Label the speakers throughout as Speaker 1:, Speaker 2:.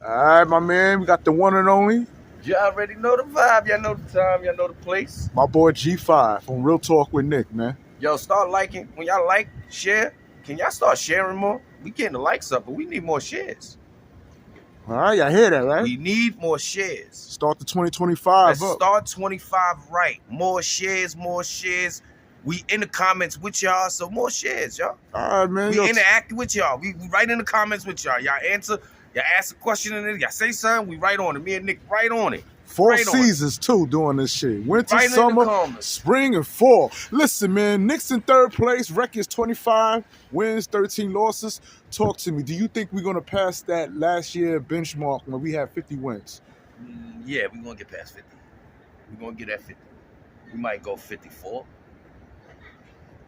Speaker 1: All right, my man. We got the one and only.
Speaker 2: Y'all already know the vibe. Y'all know the time. Y'all know the place.
Speaker 1: My boy G5 from Real Talk with Nick, man.
Speaker 2: Yo, start liking. When y'all like, share. Can y'all start sharing more? We getting the likes up, but we need more shares.
Speaker 1: All right, y'all hear that, right?
Speaker 2: We need more shares.
Speaker 1: Start the 2025
Speaker 2: Let's
Speaker 1: up.
Speaker 2: start 25 right. More shares, more shares. We in the comments with y'all, so more shares, y'all.
Speaker 1: All right, man.
Speaker 2: We interact with y'all. We write in the comments with y'all. Y'all answer. Y'all ask a question in it. Y'all say something. We write on it. Me and Nick write on it.
Speaker 1: 4 seasons too doing this shit. Winter,
Speaker 2: Right
Speaker 1: summer, spring, and fall. Listen, man, Knicks in third place. Records 25 wins, 13 losses. Talk to me. Do you think we're gonna pass that last year benchmark when we had 50 wins?
Speaker 2: Yeah, we're gonna get past 50. We're gonna get at 50. We might go 54.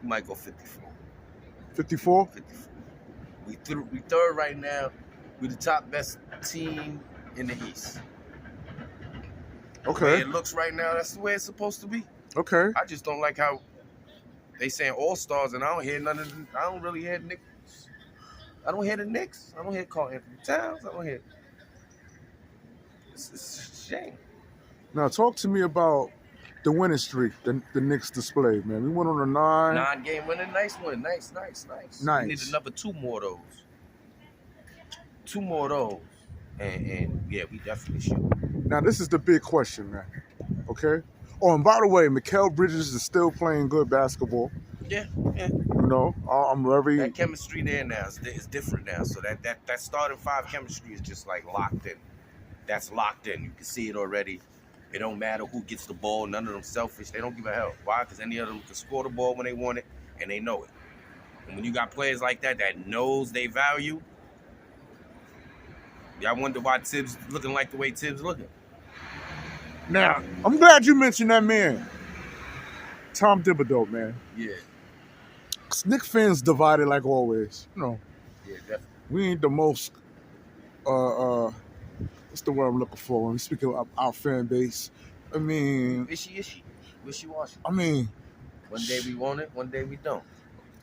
Speaker 2: We might go 54.
Speaker 1: 54?
Speaker 2: 54. We third right now. We're the top best team in the East.
Speaker 1: Okay.
Speaker 2: The way it looks right now, that's the way it's supposed to be.
Speaker 1: Okay.
Speaker 2: I just don't like how they saying all-stars, and I don't hear none of them. I don't really hear Knicks. I don't hear the Knicks. I don't hear karlanthonytowns. I don't hear. It's a shame.
Speaker 1: Now, talk to me about the winning streak the Knicks displayed, man. We went on a
Speaker 2: 9-game winning. Nice win. Nice. We need another 2 more of those. 2 more of those. And yeah, we definitely should.
Speaker 1: Now, this is the big question, man. Okay? Oh, and by the way, Mikal Bridges is still playing good basketball.
Speaker 2: Yeah.
Speaker 1: You know, I'm very...
Speaker 2: That chemistry there now is different now. So that starting 5 chemistry is just like locked in. That's locked in. You can see it already. It don't matter who gets the ball. None of them selfish. They don't give a hell. Why? Because any of them can score the ball when they want it, and they know it. And when you got players like that knows they value, y'all wonder why Tibbs looking like the way Tibbs looking.
Speaker 1: Now, I'm glad you mentioned that man. Tom Thibodeau, man.
Speaker 2: Yeah.
Speaker 1: Knicks fans divided like always. You know.
Speaker 2: Yeah, definitely.
Speaker 1: We ain't the most what's the word I'm looking for when we speak of our fan base? I mean,
Speaker 2: wishy-washy.
Speaker 1: I mean,
Speaker 2: one day we want it, one day we don't.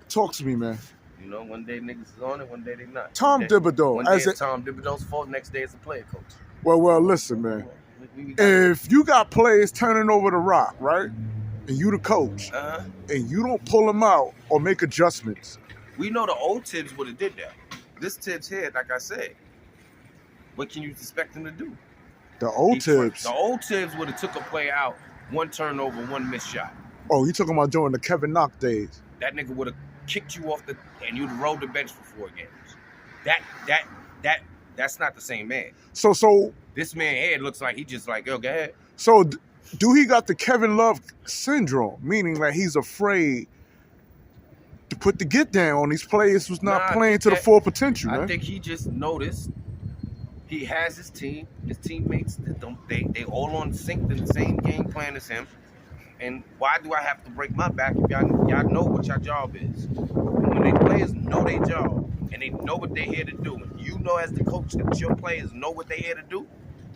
Speaker 1: Talk to me, man.
Speaker 2: You know, one day niggas is on it, one day they not.
Speaker 1: Tom Thibodeau.
Speaker 2: One day it's Tom Thibodeau's fault, next day it's a player coach.
Speaker 1: Well, listen, man. If you got players turning over the rock, right, and you the coach, and you don't pull them out or make adjustments.
Speaker 2: We know the old Tibbs would have did that. This Tibbs here, like I said, what can you expect him to do?
Speaker 1: The old Tibbs
Speaker 2: would have took a play out, 1 turnover, 1 missed shot.
Speaker 1: Oh, you talking about during the Kevin Knox days?
Speaker 2: That nigga would have kicked you off and you'd rolled the bench for 4 games. That's not the same man.
Speaker 1: So
Speaker 2: this man here looks like he just like, yo, go ahead.
Speaker 1: So do he got the Kevin Love syndrome? Meaning like he's afraid to put the get down on these players who's not playing to the full potential, man.
Speaker 2: I think he just noticed he has his team, his teammates, they all on sync in the same game plan as him. And why do I have to break my back if y'all know what your job is? And when they players know their job and they know what they're here to do, and you know as the coach that your players know what they're here to do,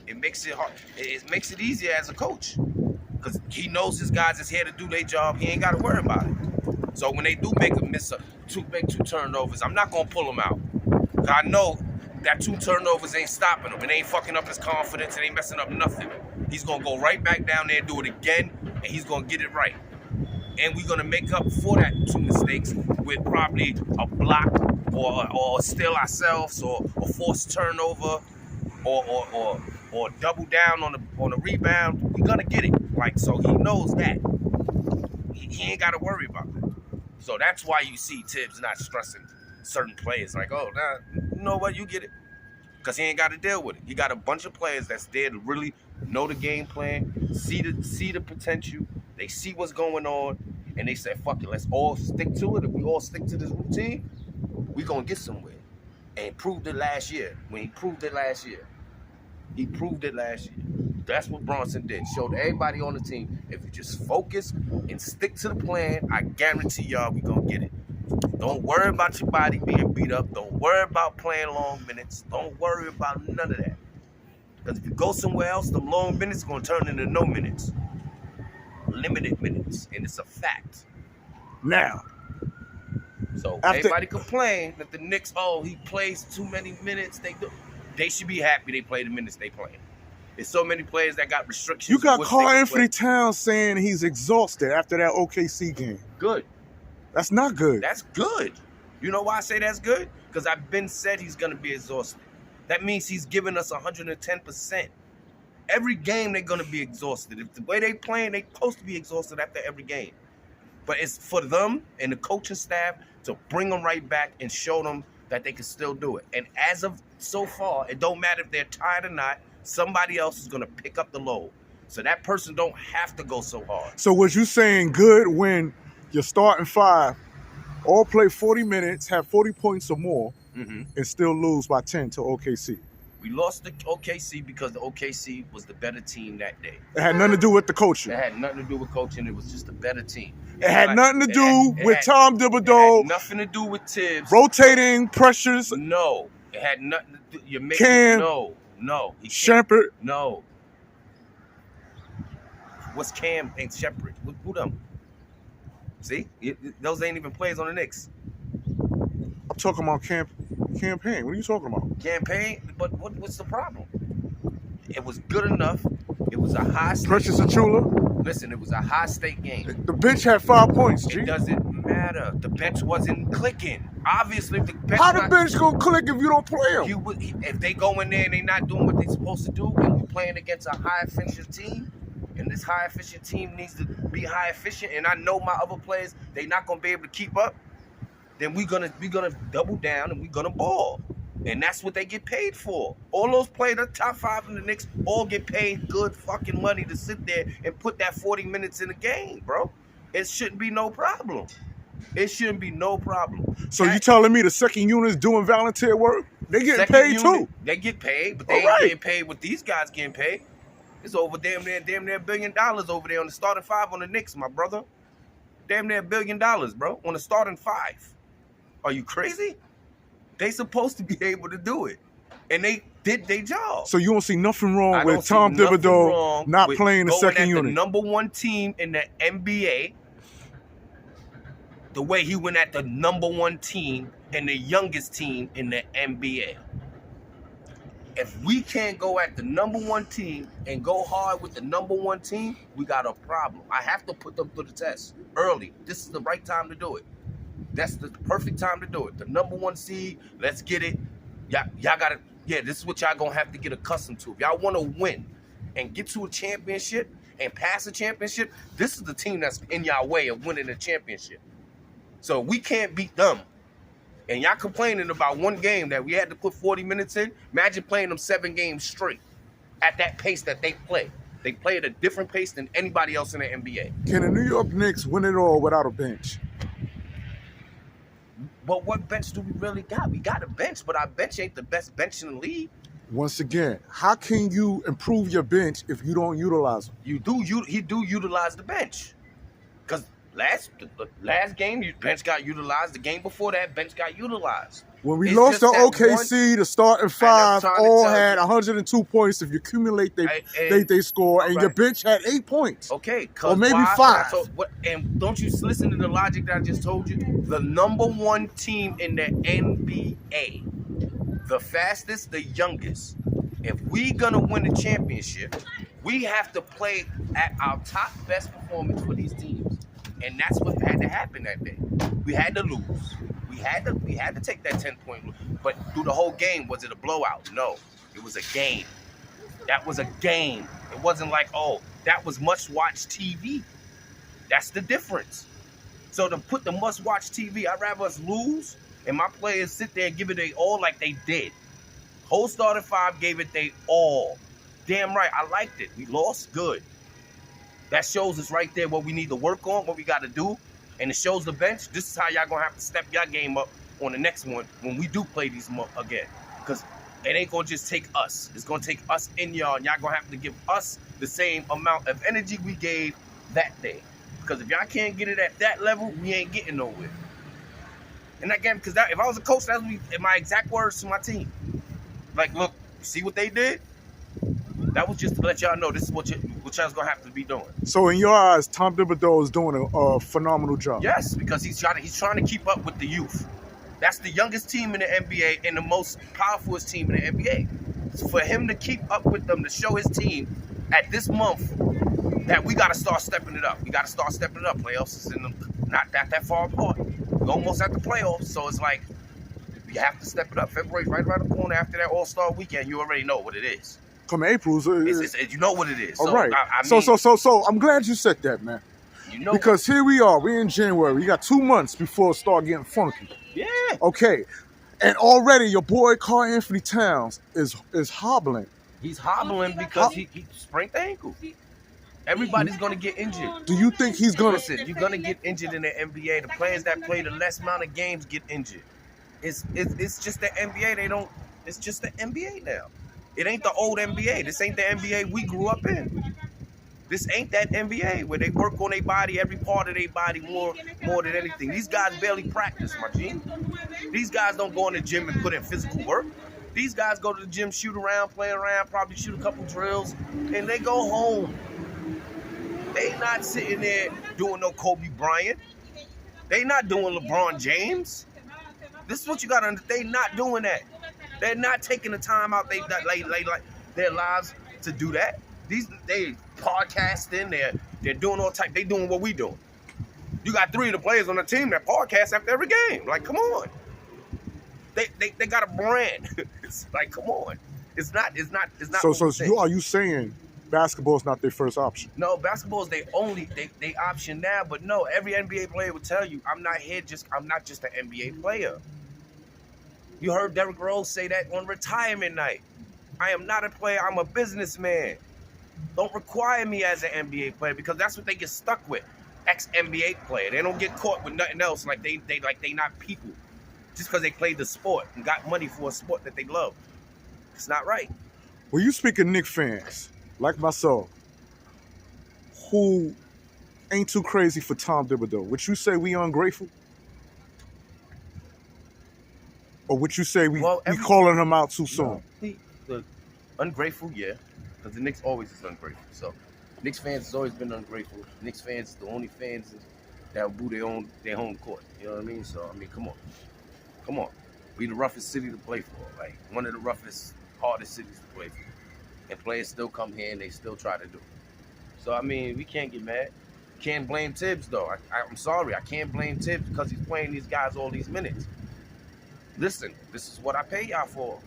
Speaker 2: it makes it hard. It makes it easier as a coach because he knows his guys is here to do their job. He ain't got to worry about it. So when they do make two turnovers, I'm not gonna pull them out. Cause I know that 2 turnovers ain't stopping him. It ain't fucking up his confidence. It ain't messing up nothing. He's gonna go right back down there and do it again, and he's gonna get it right. And we're gonna make up for that 2 mistakes with probably a block or steal ourselves or forced turnover or double down on a rebound. We're gonna get it. Like, so he knows that. He ain't gotta worry about that. So that's why you see Tibbs not stressing certain players. Like, oh, nah, you know what? You get it. Because he ain't got to deal with it. You got a bunch of players that's there to really know the game plan, see the potential. They see what's going on, and they say, fuck it, let's all stick to it. If we all stick to this routine, we going to get somewhere. And he proved it last year. He proved it last year. That's what Brunson did. Showed everybody on the team, if you just focus and stick to the plan, I guarantee y'all we going to get it. Don't worry about your body being beat up. Don't worry about playing long minutes. Don't worry about none of that. Because if you go somewhere else, them long minutes are going to turn into no minutes. Limited minutes. And it's a fact.
Speaker 1: Now.
Speaker 2: So everybody complain that the Knicks, he plays too many minutes. They do. They should be happy they play the minutes they play. There's so many players that got restrictions.
Speaker 1: You got Karlanthonytowns saying he's exhausted after that OKC game.
Speaker 2: Good.
Speaker 1: That's not good.
Speaker 2: That's good. You know why I say that's good? Because I've been said he's going to be exhausted. That means he's giving us 110%. Every game they're going to be exhausted. If the way they playing, they're supposed to be exhausted after every game. But it's for them and the coaching staff to bring them right back and show them that they can still do it. And as of so far, it don't matter if they're tired or not, somebody else is going to pick up the load. So that person don't have to go so hard.
Speaker 1: So was you saying good when you're starting 5, all play 40 minutes, have 40 points or more, and still lose by 10 to OKC?
Speaker 2: We lost to OKC because the OKC was the better team that day.
Speaker 1: It had nothing to do with the coaching.
Speaker 2: It had nothing to do with coaching. It was just a better team.
Speaker 1: It had nothing to do with Tom Thibodeau.
Speaker 2: It had nothing to do with Tibbs.
Speaker 1: Rotating pressures.
Speaker 2: No. It had nothing to do. You're making
Speaker 1: Cam.
Speaker 2: No.
Speaker 1: Shepard.
Speaker 2: No. What's Cam and Shepard? Who them? See? Those ain't even players on the Knicks.
Speaker 1: I'm talking about campaign. What are you talking about?
Speaker 2: Campaign? But what's the problem? It was good enough. It was a high-stake.
Speaker 1: Precious Achula.
Speaker 2: Listen, it was a high-stake game.
Speaker 1: The bench had 5 points, G.
Speaker 2: It doesn't matter. The bench wasn't clicking. Obviously, the bench.
Speaker 1: How the bench gonna click if you don't play them?
Speaker 2: If they go in there and they not doing what they supposed to do, and we're playing against a high-efficient team, and this high-efficient team needs to be high-efficient, and I know my other players, they not gonna be able to keep up, then we're gonna double down and we're gonna ball. And that's what they get paid for. All those players, the top 5 in the Knicks, all get paid good fucking money to sit there and put that 40 minutes in the game, bro. It shouldn't be no problem. It shouldn't be no problem.
Speaker 1: So you telling me the second unit's doing volunteer work? They getting paid too.
Speaker 2: They get paid, but they ain't getting paid what these guys getting paid. It's over damn near $1 billion over there on the starting 5 on the Knicks, my brother. Damn near $1 billion, bro, on the starting 5. Are you crazy? They supposed to be able to do it. And they did their job.
Speaker 1: So you don't see nothing wrong with Tom Thibodeau not playing the second unit?
Speaker 2: The number 1 team in the NBA, the way he went at the number 1 team and the youngest team in the NBA. If we can't go at the number 1 team and go hard with the number 1 team, we got a problem. I have to put them to the test early. This is the right time to do it. That's the perfect time to do it. The number 1 seed, let's get it. Y'all got to, this is what y'all going to have to get accustomed to. If y'all want to win and get to a championship and pass a championship, this is the team that's in y'all way of winning a championship. So we can't beat them. And y'all complaining about one game that we had to put 40 minutes in. Imagine playing them 7 games straight at that pace that they play. They play at a different pace than anybody else in the NBA.
Speaker 1: Can the New York Knicks win it all without a bench?
Speaker 2: But what bench do we really got? We got a bench, but our bench ain't the best bench in the league.
Speaker 1: Once again, how can you improve your bench if you don't utilize them?
Speaker 2: He do utilize the bench. Because last game, your bench got utilized. The game before that, bench got utilized.
Speaker 1: When we lost to OKC, the starting 5 all had 102 points. If you accumulate they score, and your bench had 8 points.
Speaker 2: Okay.
Speaker 1: Or maybe 5.
Speaker 2: And don't you listen to the logic that I just told you? The number 1 team in the NBA, the fastest, the youngest. If we gonna win the championship, we have to play at our top best performance for these teams. And that's what had to happen that day. We had to lose. We had to take that 10-point lose. But through the whole game, was it a blowout? No. It was a game. That was a game. It wasn't like, oh, that was must-watch TV. That's the difference. So to put the must-watch TV, I'd rather us lose and my players sit there and give it their all like they did. Whole starting 5 gave it their all. Damn right, I liked it. We lost, good. That shows us right there what we need to work on, what we got to do. And it shows the bench, this is how y'all going to have to step your game up on the next one when we do play these again. Because it ain't going to just take us. It's going to take us in y'all, and y'all going to have to give us the same amount of energy we gave that day. Because if y'all can't get it at that level, we ain't getting nowhere. And again, because if I was a coach, that would be my exact words to my team. Like, look, see what they did? That was just to let y'all know this is what y'all's gonna have to be doing.
Speaker 1: So in your eyes, Tom Thibodeau is doing a phenomenal job.
Speaker 2: Yes, because he's trying to keep up with the youth. That's the youngest team in the NBA and the most powerful team in the NBA. for him to keep up with them, to show his team at this month that we got to start stepping it up. We got to start stepping it up. Playoffs is not that far apart. We're almost at the playoffs, so it's like you have to step it up. February's right around the corner after that All-Star weekend. You already know what it is.
Speaker 1: Come April,
Speaker 2: you know what it is.
Speaker 1: All
Speaker 2: so,
Speaker 1: right.
Speaker 2: I mean,
Speaker 1: So I'm glad you said that, man.
Speaker 2: You know,
Speaker 1: because here we are. We're in January. We got 2 months before it start getting funky.
Speaker 2: Yeah.
Speaker 1: Okay. And already your boy Karlanthonytowns is hobbling.
Speaker 2: He's hobbling because he sprained the ankle. Everybody's going to get injured.
Speaker 1: Do you think he's going to...
Speaker 2: Listen, you're going to get injured in the NBA. The players that play the less amount of games get injured. It's just the NBA. It's just the NBA now. It ain't the old NBA. This ain't the NBA we grew up in. This ain't that NBA where they work on their body, every part of their body more than anything. These guys barely practice, my G. These guys don't go in the gym and put in physical work. These guys go to the gym, shoot around, play around, probably shoot a couple drills, and they go home. They not sitting there doing no Kobe Bryant. They not doing LeBron James. This is what you got to understand. They not doing that. They're not taking the time out their lives to do that. They podcasting. They're doing all type. They doing what we doing. You got 3 of the players on the team that podcast after every game. Like, come on. They got a brand. It's like, come on. It's not.
Speaker 1: So are you saying basketball is not their first option?
Speaker 2: No, basketball is they option now. But no, every NBA player will tell you, I'm not just an NBA player. You heard Derrick Rose say that on retirement night. I am not a player. I'm a businessman. Don't require me as an NBA player because that's what they get stuck with. Ex-NBA player. They don't get caught with nothing else like they not people. Just because they played the sport and got money for a sport that they love. It's not right.
Speaker 1: Well, you speak of Knicks fans, like myself, who ain't too crazy for Tom Thibodeau. Would you say we ungrateful? Or would you say we calling him out too soon?
Speaker 2: The ungrateful, yeah. Because the Knicks always is ungrateful. So Knicks fans has always been ungrateful. Knicks fans is the only fans that boo their home court. You know what I mean? So I mean, come on. Come on. We the roughest city to play for. Like one of the roughest, hardest cities to play for. And players still come here and they still try to do it. So I mean, we can't get mad. Can't blame Tibbs though. I'm sorry, I can't blame Tibbs because he's playing these guys all these minutes. Listen, this is what I pay y'all for.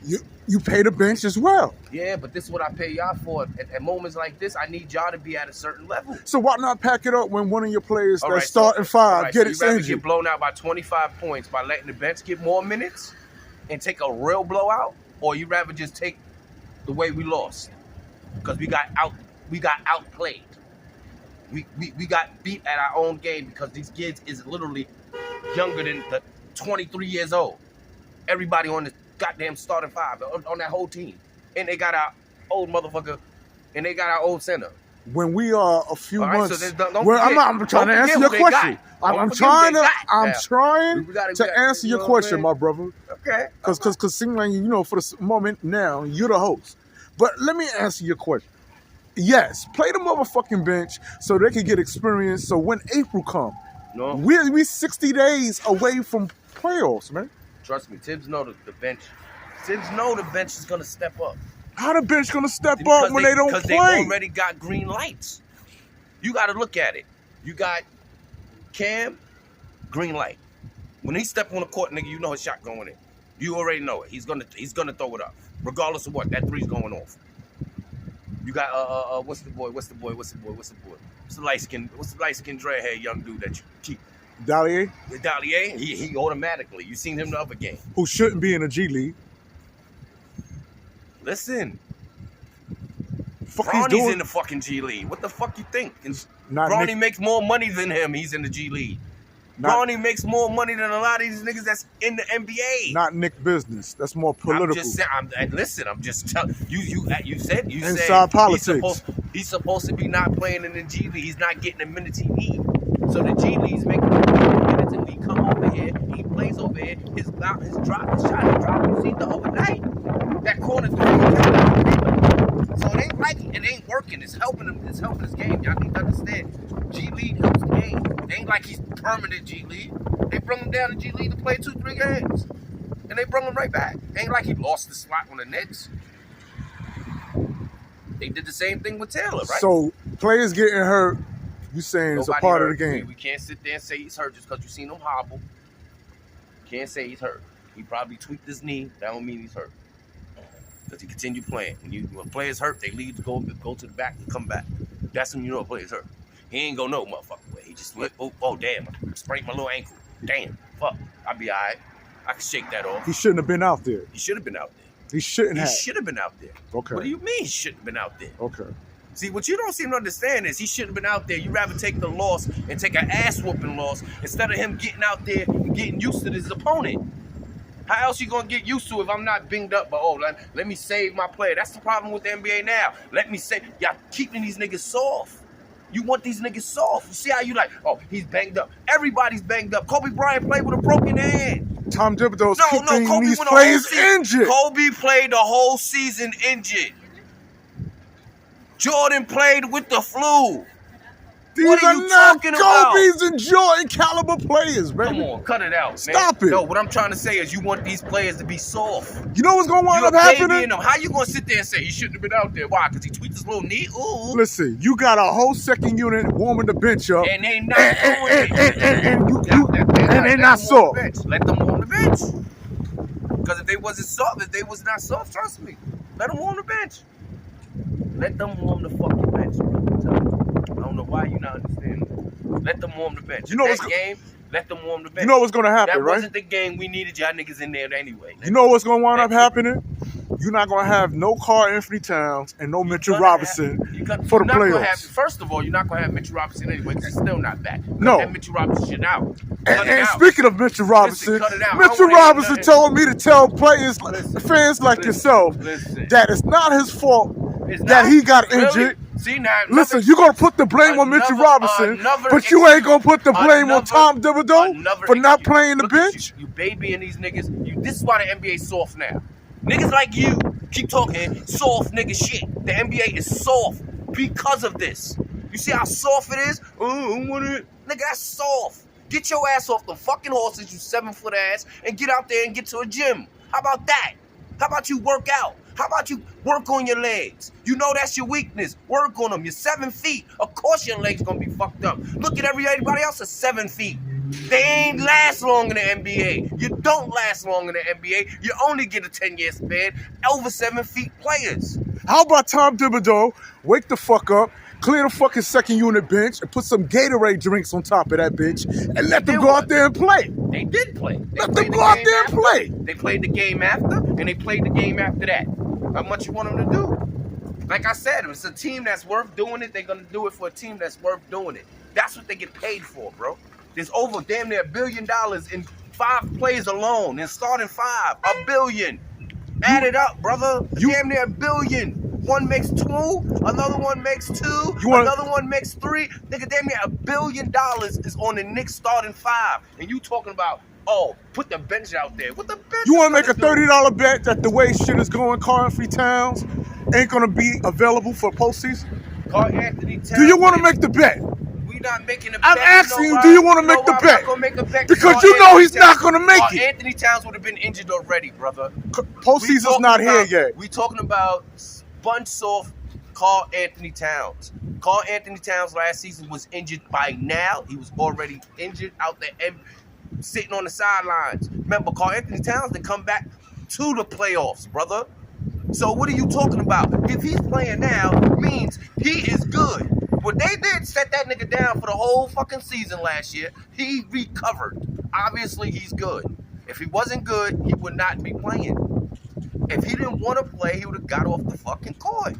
Speaker 1: You pay the bench as well.
Speaker 2: Yeah, but this is what I pay y'all for. At moments like this, I need y'all to be at a certain level.
Speaker 1: So why not pack it up when one of your players that's starting 5 get
Speaker 2: so
Speaker 1: injured?
Speaker 2: Get blown out by 25 points by letting the bench get more minutes and take a real blowout, or you rather just take the way we lost because we got outplayed. We got beat at our own game because these kids is literally younger than the 23 years old. Everybody on the goddamn starting 5 on that whole team. And they got our old motherfucker and they got our old center.
Speaker 1: When we are a few months,
Speaker 2: so
Speaker 1: I'm trying to answer your question. I'm trying to answer your question, my brother.
Speaker 2: Okay.
Speaker 1: Because seem like for the moment now, you're the host. But let me answer your question. Yes, play the motherfucking bench so they can get experience. So when April comes, we 60 days away from playoffs, man.
Speaker 2: Trust me, Tibbs know the bench. Tibbs know the bench is gonna step up.
Speaker 1: How the bench gonna step up when they don't play?
Speaker 2: Because they already got green lights. You got to look at it. You got Cam, green light. When he step on the court, nigga, you know his shot going in. You already know it. He's gonna throw it up, regardless of what. That three's going off. You got what's the boy? What's the light skin dreadhead young dude that you keep?
Speaker 1: Dallier?
Speaker 2: Dallier, he automatically. You seen him the other game.
Speaker 1: Who shouldn't be in a G League.
Speaker 2: Listen.
Speaker 1: Bronny's
Speaker 2: in the fucking G League. What the fuck you think? Bronny makes more money than him. He's in the G League. Bronny makes more money than a lot of these niggas that's in the NBA.
Speaker 1: Not Knick business. That's more political.
Speaker 2: I'm just saying. Listen, I'm just telling you. You said
Speaker 1: inside politics.
Speaker 2: He's supposed to be not playing in the G League. He's not getting the minutes he needs. So the G League's making minutes, and he come over here. He plays over here. His shot. You see the other night that corner three. So it ain't working. It's helping him. It's helping his game. Y'all need to understand. G League helps the game. It ain't like he's permanent G League. They bring him down to G League to play 2-3 games, and they bring him right back. It ain't like he lost the slot on the Knicks. They did the same thing with Taylor, right?
Speaker 1: So players getting hurt, you saying it's a part of the game.
Speaker 2: We can't sit there and say he's hurt just because you seen him hobble. Can't say he's hurt. He probably tweaked his knee. That don't mean he's hurt. Because he continued playing. When players hurt, they leave to go to the back and come back. That's when you know a player's hurt. He ain't go no motherfucking way. He just went, oh damn, I sprained my little ankle. Damn, fuck, I'll be all right. I can shake that off.
Speaker 1: He shouldn't have been out there.
Speaker 2: He should have been out there.
Speaker 1: He shouldn't have.
Speaker 2: He should have been out there.
Speaker 1: Okay.
Speaker 2: What do you mean he shouldn't have been out there?
Speaker 1: Okay.
Speaker 2: See, what you don't seem to understand is he shouldn't have been out there. You'd rather take the loss and take an ass-whooping loss instead of him getting out there and getting used to his opponent. How else you gonna get used to if I'm not binged up? But let me save my player. That's the problem with the NBA now. Let me say, y'all keeping these niggas soft. You want these niggas soft. You see how you like, oh, he's banged up. Everybody's banged up. Kobe Bryant played with a broken hand.
Speaker 1: Tom Thibodeau's keeping
Speaker 2: Kobe
Speaker 1: these
Speaker 2: went
Speaker 1: players injured.
Speaker 2: Kobe played the whole season injured. Jordan played with the flu. What are you talking about?
Speaker 1: Kobe's and Jordan caliber players, baby.
Speaker 2: Come on, cut it out, man.
Speaker 1: Stop it.
Speaker 2: No, what I'm trying to say is you want these players to be soft.
Speaker 1: You know what's going to wind up happening?
Speaker 2: How you going to sit there and say he shouldn't have been out there? Why? Because he tweaked his little knee? Ooh.
Speaker 1: Listen, you got a whole second unit warming the bench up.
Speaker 2: And they not doing it.
Speaker 1: And they not soft.
Speaker 2: Let them on the bench. Because if they wasn't soft, if they was not soft, trust me, let them on the bench. Let them warm the fucking bench, bro. I don't know why you're not understanding. Let them warm the bench.
Speaker 1: You know
Speaker 2: that game, let them warm the bench.
Speaker 1: You know what's going to happen,
Speaker 2: that
Speaker 1: right?
Speaker 2: That wasn't the game we needed y'all niggas in there anyway.
Speaker 1: You know what's going to wind up happening? You're not going to have no Karl-Anthony-Towns and no Mitchell Robinson for the playoffs.
Speaker 2: First of all, you're not going to have Mitchell Robinson anyway because he's still not back.
Speaker 1: No.
Speaker 2: That Mitchell Robinson shit out.
Speaker 1: And speaking of Mitchell Robinson, Mitchell Robinson told me to tell players, fans like yourself, that it's not his fault that he got injured.
Speaker 2: See, now,
Speaker 1: listen, you're going to put the blame on Mitchell Robinson, but you ain't going to put the blame on Tom Thibodeau for not playing the bench?
Speaker 2: You babying these niggas. This is why the NBA is soft now. Niggas like you keep talking soft nigga shit. The NBA is soft because of this. You see how soft it is? Nigga, that's soft. Get your ass off the fucking horses, you 7-foot ass, and get out there and get to a gym. How about that? How about you work out? How about you work on your legs? You know that's your weakness. Work on them. You're 7 feet. Of course your legs gonna be fucked up. Look at everybody else is 7 feet. They ain't last long in the NBA. You don't last long in the NBA. You only get a 10-year span. Over 7 feet players.
Speaker 1: How about Tom Thibodeau wake the fuck up, clear the fucking second unit bench, and put some Gatorade drinks on top of that bench, and let them go out there and play?
Speaker 2: They did play.
Speaker 1: Let them go out there and play.
Speaker 2: They played the game after, and they played the game after that. How much you want them to do? Like I said, if it's a team that's worth doing it, they're going to do it for a team that's worth doing it. That's what they get paid for, bro. There's over damn near $1 billion in 5 plays alone, and starting 5, $1 billion. Add it up, brother. Damn near $1 billion. One makes 2, another one makes 2, another one makes 3. Nigga, damn near $1 billion is on the Knicks starting 5, and you talking about, oh, put the bench out there. What the bench?
Speaker 1: You want to make a $30 bet that the way shit is going, Karl-Anthony-Towns ain't going to be available for postseason?
Speaker 2: Karl-Anthony-Towns.
Speaker 1: Do you want to make the bet?
Speaker 2: We not making a bet.
Speaker 1: I'm asking you, do you want to make the bet?
Speaker 2: I'm not gonna make a bet
Speaker 1: because you know he's not going to make it.
Speaker 2: Karl-Anthony-Towns would have been injured already, brother.
Speaker 1: Postseason's not here yet.
Speaker 2: We talking about sponge soft Karl-Anthony-Towns. Karl-Anthony-Towns last season was injured by now. He was already injured out there and sitting on the sidelines. Remember, Karl-Anthony-Towns to come back to the playoffs, brother. So what are you talking about? If he's playing now, it means he is good. What they did set that nigga down for the whole fucking season last year. He recovered. Obviously, he's good. If he wasn't good, he would not be playing. If he didn't want to play, he would have got off the fucking court.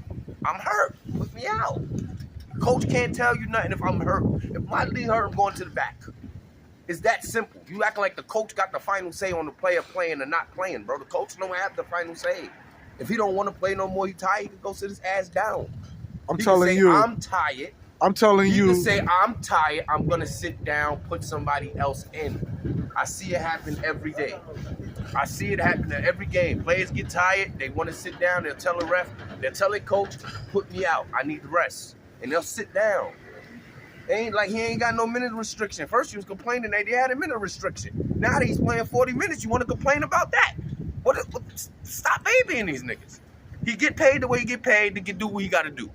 Speaker 2: I'm hurt. Put me out. Coach can't tell you nothing if I'm hurt. If my knee hurt, I'm going to the back. It's that simple. You acting like the coach got the final say on the player playing or not playing, bro. The coach don't have the final say. If he don't want to play no more, he tired, he can go sit his ass down.
Speaker 1: I'm telling you.
Speaker 2: I'm tired.
Speaker 1: I'm telling you.
Speaker 2: You can say, I'm tired, I'm going to sit down, put somebody else in. I see it happen every day. I see it happen in every game. Players get tired, they want to sit down, they'll tell the ref, they'll tell their coach, put me out, I need the rest. And they'll sit down. It ain't like he ain't got no minute restriction. First, he was complaining that he had a minute restriction. Now that he's playing 40 minutes, you want to complain about that? Stop babying these niggas. He get paid the way he get paid to do what he got to do.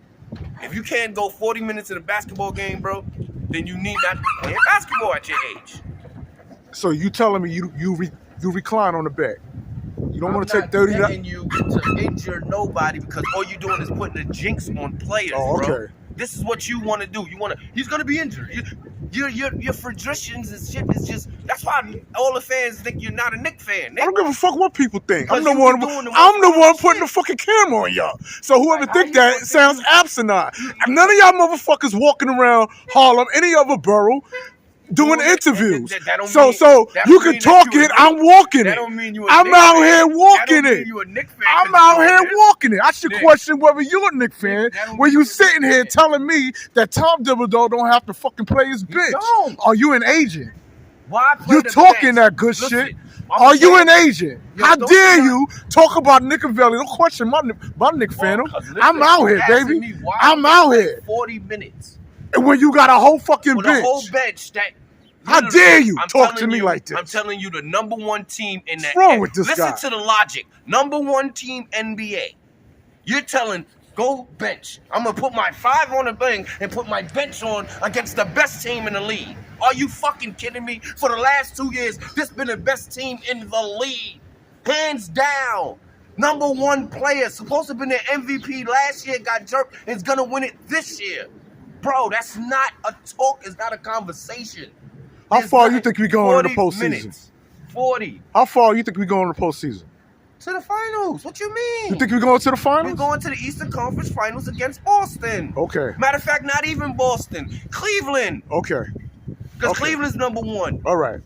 Speaker 2: If you can't go 40 minutes in a basketball game, bro, then you need not be playing basketball at your age.
Speaker 1: So you telling me you recline on the bed? You don't want to take 30.
Speaker 2: I'm not begging you to injure nobody because all you're doing is putting a jinx on players, bro. This is what you want to do. He's gonna be injured. Your frustrations and shit is just. That's why all the fans think you're not a Knicks fan.
Speaker 1: I don't give a fuck what people think. I'm the one putting the fucking camera on y'all. So whoever think that sounds asinine. None of y'all motherfuckers walking around Harlem, any other borough, doing interviews. So you can talk it. I'm walking it. I'm out here walking it. I'm out here walking it. I should question whether you're a Knicks fan when you sitting here telling me that Tom Thibodeau don't have to fucking play his bitch. Are you an agent? You're talking that good shit. Are you an agent? How dare you talk about Nickavelli? Don't question my Knicks fandom. I'm out here, baby. I'm out here.
Speaker 2: 40 minutes.
Speaker 1: And when you got a whole fucking bench.
Speaker 2: A whole bench that.
Speaker 1: How dare you talk to me like this?
Speaker 2: I'm telling you, the number one team in that.
Speaker 1: What's wrong with this guy?
Speaker 2: Listen to the logic. Number one team NBA. You're telling, go bench. I'm going to put my 5 on the thing and put my bench on against the best team in the league. Are you fucking kidding me? For the last 2 years, this been the best team in the league. Hands down. Number one player. Supposed to have been the MVP last year, got jerked, is going to win it this year. Bro, that's not a talk. It's not a conversation.
Speaker 1: How far you think we going in the postseason?
Speaker 2: Minutes. 40.
Speaker 1: How far you think we going in the postseason?
Speaker 2: To the finals. What you mean?
Speaker 1: You think we going to the finals?
Speaker 2: We're going to the Eastern Conference Finals against Boston.
Speaker 1: Okay.
Speaker 2: Matter of fact, not even Boston. Cleveland.
Speaker 1: Okay.
Speaker 2: Because Cleveland's number one.
Speaker 1: All right.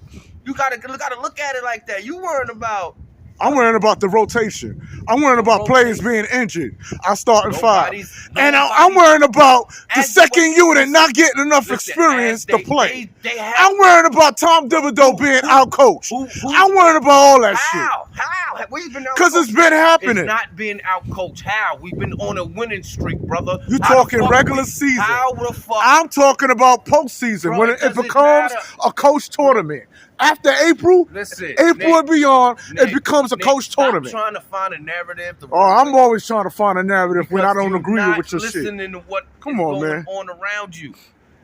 Speaker 2: You gotta look at it like that. You worrying about.
Speaker 1: I'm worrying about the rotation. I'm worrying about players being injured. I start in 5. And I'm worrying about the second unit not getting enough experience to play. I'm worrying about Tom Thibodeau being out-coached. I'm worrying about all that shit.
Speaker 2: How? We've been out-coached.
Speaker 1: Because it's been happening.
Speaker 2: It's not being out-coached. How? We've been on a winning streak, brother.
Speaker 1: You talking regular season.
Speaker 2: How the fuck?
Speaker 1: I'm talking about postseason, when it becomes a coach tournament. After April, and beyond, it becomes a coach tournament.
Speaker 2: I'm trying to find a narrative.
Speaker 1: I'm always trying to find a narrative when I don't agree with your shit.
Speaker 2: Listening to what is going on around you.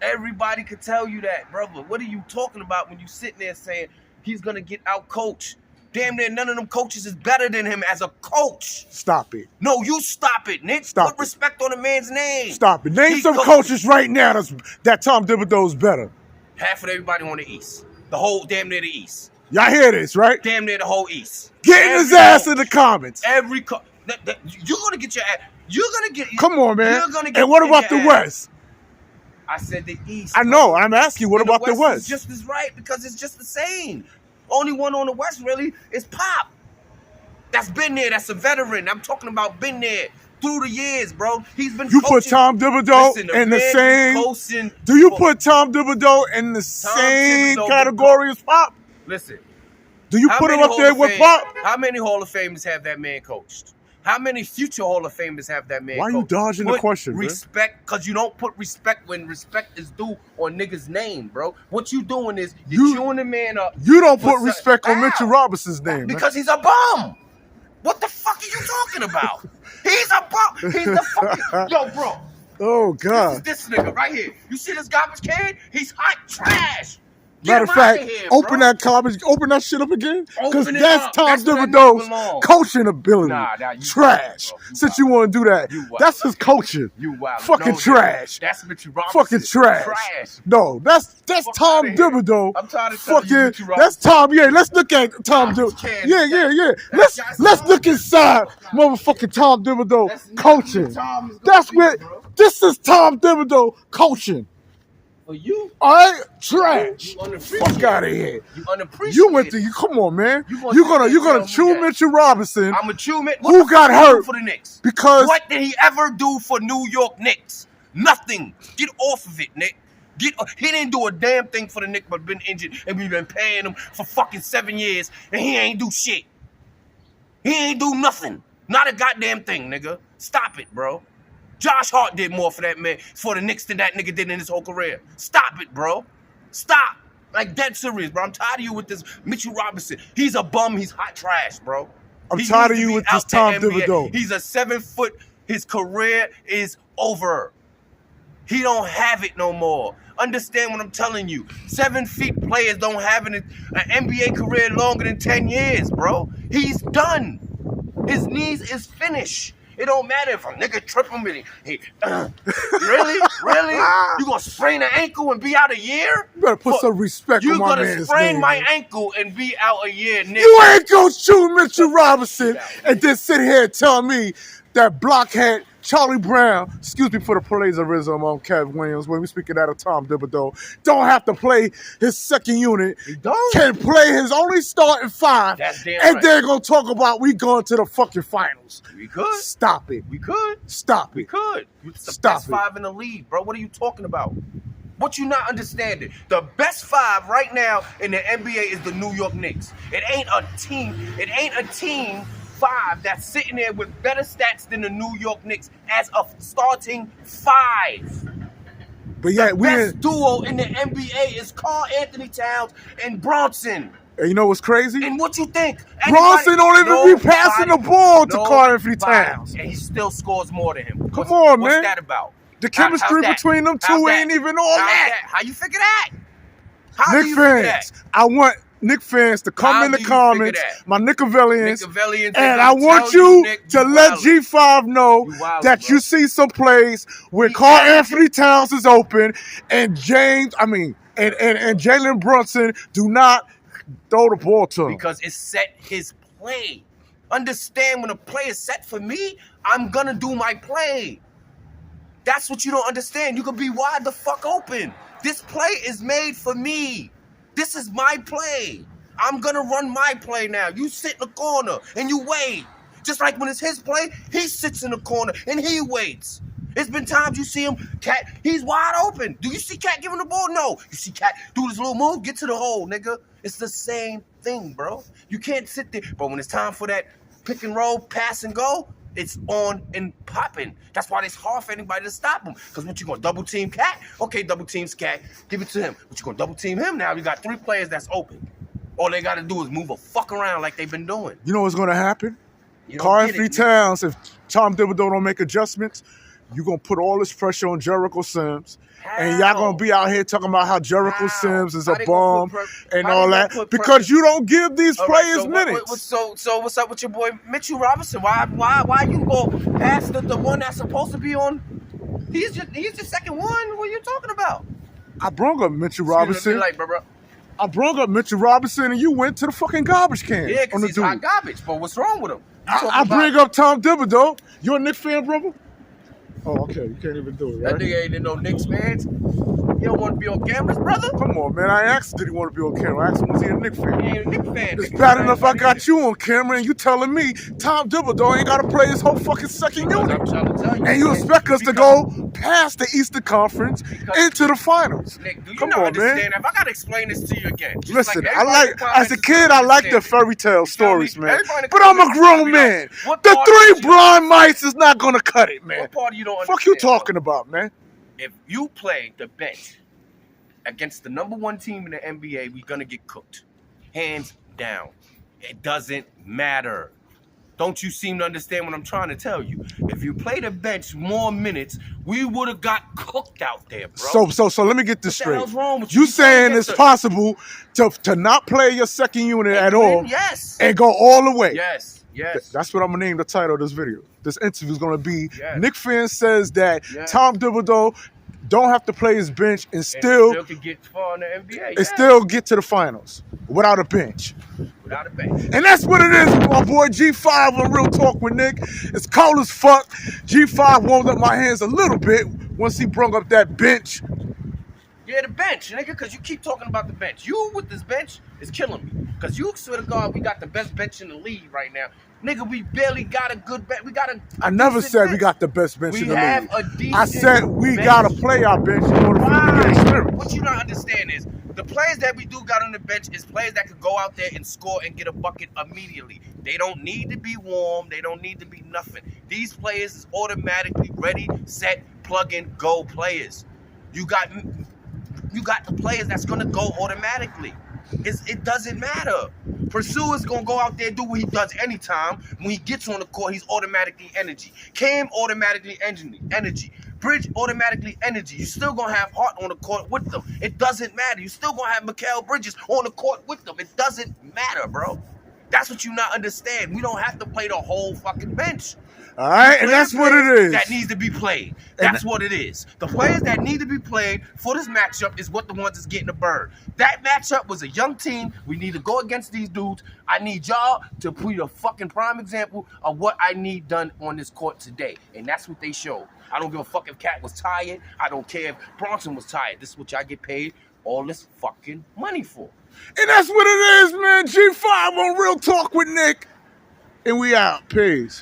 Speaker 2: Everybody could tell you that, brother. What are you talking about when you sitting there saying he's going to get out-coached? Damn near none of them coaches is better than him as a coach.
Speaker 1: Stop it.
Speaker 2: No, you stop it, Nick. Put respect on the man's name.
Speaker 1: Stop it. Name some coaches right now that Tom Thibodeau's better.
Speaker 2: Half of everybody on the East. The whole damn near the East.
Speaker 1: Y'all hear this, right?
Speaker 2: Damn near the whole East.
Speaker 1: Getting his ass in the comments.
Speaker 2: You're gonna get your ass. You're gonna get.
Speaker 1: Come on, man. You're gonna get. And what about the West?
Speaker 2: I said the East.
Speaker 1: I know. I'm asking you. What about the West?
Speaker 2: Is just as right because it's just the same. Only one on the West really is Pop. That's been there. That's a veteran. I'm talking about been there through the years, bro. He's been.
Speaker 1: You put Tom Thibodeau in the same. Do you put Tom Thibodeau in the same category as Pop?
Speaker 2: Listen.
Speaker 1: Do you put him up there with Pop?
Speaker 2: How many Hall of Famers have that man coached? How many future Hall of Famers have that man coached?
Speaker 1: Why you dodging the question,
Speaker 2: respect, because you don't put respect when respect is due on niggas' name, bro. What you doing is you're chewing the man up.
Speaker 1: You don't put respect on Mitchell Robinson's name,
Speaker 2: because he's a bum. What the fuck are you talking about? He's a bum. He's the fucking yo, bro.
Speaker 1: Oh God.
Speaker 2: This nigga right here. You see this garbage can? He's hot trash.
Speaker 1: Matter of fact, open that shit up again, because that's Tom Thibodeau's coaching ability. Trash. Since you want to do that, that's his coaching. Fucking trash.
Speaker 2: That's Mitchell Robinson.
Speaker 1: Fucking trash. No, that's Tom Thibodeau. Fucking that's Tom. Yeah, let's look at Tom Thibodeau. Yeah. Let's look inside motherfucking Tom Thibodeau coaching. That's where this is Tom Thibodeau coaching.
Speaker 2: For you,
Speaker 1: all right, trash. Fuck out of here.
Speaker 2: You unappreciated.
Speaker 1: You went to come on, man. You're gonna chew Mitchell Robinson.
Speaker 2: I'm a chew Mitchell.
Speaker 1: Who got hurt
Speaker 2: for the Knicks?
Speaker 1: Because
Speaker 2: what did he ever do for New York Knicks? Nothing. Get off of it, Nick. He didn't do a damn thing for the Knicks, but been injured, and we've been paying him for fucking 7 years, and he ain't do shit. He ain't do nothing. Not a goddamn thing, nigga. Stop it, bro. Josh Hart did more for that man, for the Knicks than that nigga did in his whole career. Stop it, bro. Stop. Like, dead serious, bro. I'm tired of you with this Mitchell Robinson. He's a bum. He's hot trash, bro.
Speaker 1: I'm
Speaker 2: He
Speaker 1: tired
Speaker 2: needs
Speaker 1: of you
Speaker 2: to be
Speaker 1: with this
Speaker 2: out the
Speaker 1: Tom
Speaker 2: NBA.
Speaker 1: Thibodeau.
Speaker 2: He's a 7 foot. His career is over. He don't have it no more. Understand what I'm telling you. 7 feet players don't have an NBA career longer than 10 years, bro. He's done. His knees is finished. It don't matter if a nigga trip him and really? You gonna sprain an ankle and be out a year?
Speaker 1: You better put some respect on my man's name.
Speaker 2: You gonna sprain my
Speaker 1: man.
Speaker 2: ankle and be out a year, nigga.
Speaker 1: You ain't gonna shoot Mitchell Robinson and then sit here and tell me that blockhead Charlie Brown, excuse me for the plagiarism on Kev Williams when we speaking out of Tom Thibodeau, don't have to play his second unit.
Speaker 2: He don't.
Speaker 1: Can play his only starting 5.
Speaker 2: That's damn
Speaker 1: and
Speaker 2: right.
Speaker 1: they're gonna talk about we going to the fucking finals.
Speaker 2: We could.
Speaker 1: Stop it.
Speaker 2: We could.
Speaker 1: Stop
Speaker 2: We
Speaker 1: it.
Speaker 2: could. It's the
Speaker 1: Stop
Speaker 2: best
Speaker 1: it.
Speaker 2: 5 in the league, bro. What are you talking about? What you not understanding? The best 5 right now in the NBA is the New York Knicks. It ain't a team 5 that's sitting there with better stats than the New York Knicks as a starting 5.
Speaker 1: But yeah,
Speaker 2: The best duo in the NBA is karlanthonytowns and Brunson.
Speaker 1: And you know what's crazy?
Speaker 2: And what you think?
Speaker 1: Brunson don't even be passing the ball to Karl-Anthony-Towns.
Speaker 2: And he still scores more than him.
Speaker 1: Come on, man.
Speaker 2: What's that about?
Speaker 1: The chemistry between them two ain't even all that.
Speaker 2: How you figure that? How do
Speaker 1: Knick
Speaker 2: you figure
Speaker 1: fans,
Speaker 2: that?
Speaker 1: I want Knick fans to come
Speaker 2: How
Speaker 1: in the
Speaker 2: do you figure
Speaker 1: comments,
Speaker 2: that?
Speaker 1: my Nickavellians,
Speaker 2: Nickavellians,
Speaker 1: and
Speaker 2: they
Speaker 1: I
Speaker 2: gonna
Speaker 1: want
Speaker 2: tell
Speaker 1: you
Speaker 2: Nick,
Speaker 1: to
Speaker 2: you
Speaker 1: let
Speaker 2: wildin'.
Speaker 1: G5 know
Speaker 2: You wildin',
Speaker 1: that
Speaker 2: bro.
Speaker 1: you see some plays where
Speaker 2: He
Speaker 1: Karl-Anthony-Towns is open and Jalen Brunson do not throw the ball to him.
Speaker 2: Because it set his play. Understand, when a play is set for me, I'm gonna do my play. That's what you don't understand. You can be wide the fuck open. This play is made for me. This is my play. I'm gonna run my play now. You sit in the corner and you wait. Just like when it's his play, he sits in the corner and he waits. It's been times you see him, Cat, he's wide open. Do you see Cat giving the ball? No. You see Cat do this little move, get to the hole, nigga. It's the same thing, bro. You can't sit there. But when it's time for that pick and roll, pass and go, it's on and popping. That's why it's hard for anybody to stop him. Because what, you gonna double team Cat? Okay, double teams Cat, give it to him. But you gonna double team him now? You got 3 players that's open. All they gotta do is move a fuck around like they've been doing.
Speaker 1: You know what's gonna happen?
Speaker 2: You don't get it,
Speaker 1: Karl-Anthony-Towns, if Tom Thibodeau don't make adjustments, you're gonna put all this pressure on Jericho Sims. And y'all gonna be out here talking about how Jericho Sims is a bum and all that because you don't give these players minutes.
Speaker 2: So what's up with your boy Mitchell Robinson? Why you go past the one that's supposed to be on? He's the second one. What are you talking about?
Speaker 1: I brought up Mitchell Robinson.
Speaker 2: Bro.
Speaker 1: I brought up Mitchell Robinson and you went to the fucking garbage can.
Speaker 2: Yeah, because he's hot garbage. But what's wrong with him?
Speaker 1: I bring up Tom Thibodeau. You a Knicks fan, brother? Oh, okay. You can't even do it, right?
Speaker 2: That nigga ain't in no Knicks fans. You don't want to be on cameras, brother?
Speaker 1: Come on, man. I asked did he want to be on camera. I asked him, was he a Knicks fan?
Speaker 2: He ain't a Knicks fan.
Speaker 1: It's bad enough I got you on camera and you telling me Tom Thibodeau ain't got to play his whole fucking second unit.
Speaker 2: I'm trying to tell you.
Speaker 1: And you expect us to go past the Eastern Conference into the finals.
Speaker 2: Nick, do you
Speaker 1: Come
Speaker 2: not
Speaker 1: on,
Speaker 2: understand?
Speaker 1: man.
Speaker 2: If I got to explain this to you again.
Speaker 1: Listen, as a kid, I like the fairy tale stories, man. But I'm a
Speaker 2: comments
Speaker 1: grown man. The 3 blind mice is not going to cut it, man.
Speaker 2: What part you don't understand?
Speaker 1: Fuck you talking about, man?
Speaker 2: If you play the bench against the #1 team in the NBA, we're going to get cooked. Hands down. It doesn't matter. Don't you seem to understand what I'm trying to tell you? If you played the bench more minutes, we would have got cooked out there, bro.
Speaker 1: So let me get this
Speaker 2: What the hell's
Speaker 1: straight.
Speaker 2: wrong with you?
Speaker 1: You saying it's possible to not play your second unit at all
Speaker 2: Yes.
Speaker 1: and go all the way?
Speaker 2: Yes. Yes.
Speaker 1: That's what I'm going to name the title of this video. This interview is going to be,
Speaker 2: Yes.
Speaker 1: Knick fan says that
Speaker 2: Yes.
Speaker 1: Tom Thibodeau don't have to play his bench and still
Speaker 2: could get far in the NBA.
Speaker 1: and still get to the finals without a bench.
Speaker 2: Without a bench.
Speaker 1: And that's what it is with my boy G5 on Real Talk with Nick. It's cold as fuck. G5 warmed up my hands a little bit once he brought up that bench.
Speaker 2: Yeah, the bench, nigga, because you keep talking about the bench. You with this bench is killing me. Because you swear to God, we got the best bench in the league right now. Nigga, we barely got a good bench. We got a
Speaker 1: I never said
Speaker 2: bench.
Speaker 1: we got the best bench in the
Speaker 2: We have
Speaker 1: league.
Speaker 2: a decent
Speaker 1: I said we
Speaker 2: bench.
Speaker 1: got to play our bench in order for them to get experience.
Speaker 2: What you don't understand is the players that we do got on the bench is players that could go out there and score and get a bucket immediately. They don't need to be warm. They don't need to be nothing. These players is automatically ready, set, plug in, go players. You got the players that's gonna go automatically. It doesn't matter. Pursue is gonna go out there and do what he does anytime. When he gets on the court, he's automatically energy. Cam automatically energy. Bridge automatically energy. You still gonna have Hart on the court with them. It doesn't matter. You still gonna have Mikal Bridges on the court with them. It doesn't matter, bro. That's what you not understand. We don't have to play the whole fucking bench.
Speaker 1: All right, and that's what it is.
Speaker 2: That needs to be played. That's what it is. The players that need to be played for this matchup is what the ones that's getting the bird. That matchup was a young team. We need to go against these dudes. I need y'all to be a fucking prime example of what I need done on this court today. And that's what they showed. I don't give a fuck if Cat was tired. I don't care if Bronson was tired. This is what y'all get paid all this fucking money for.
Speaker 1: And that's what it is, man. G5 on Real Talk with Nick. And we out. Peace.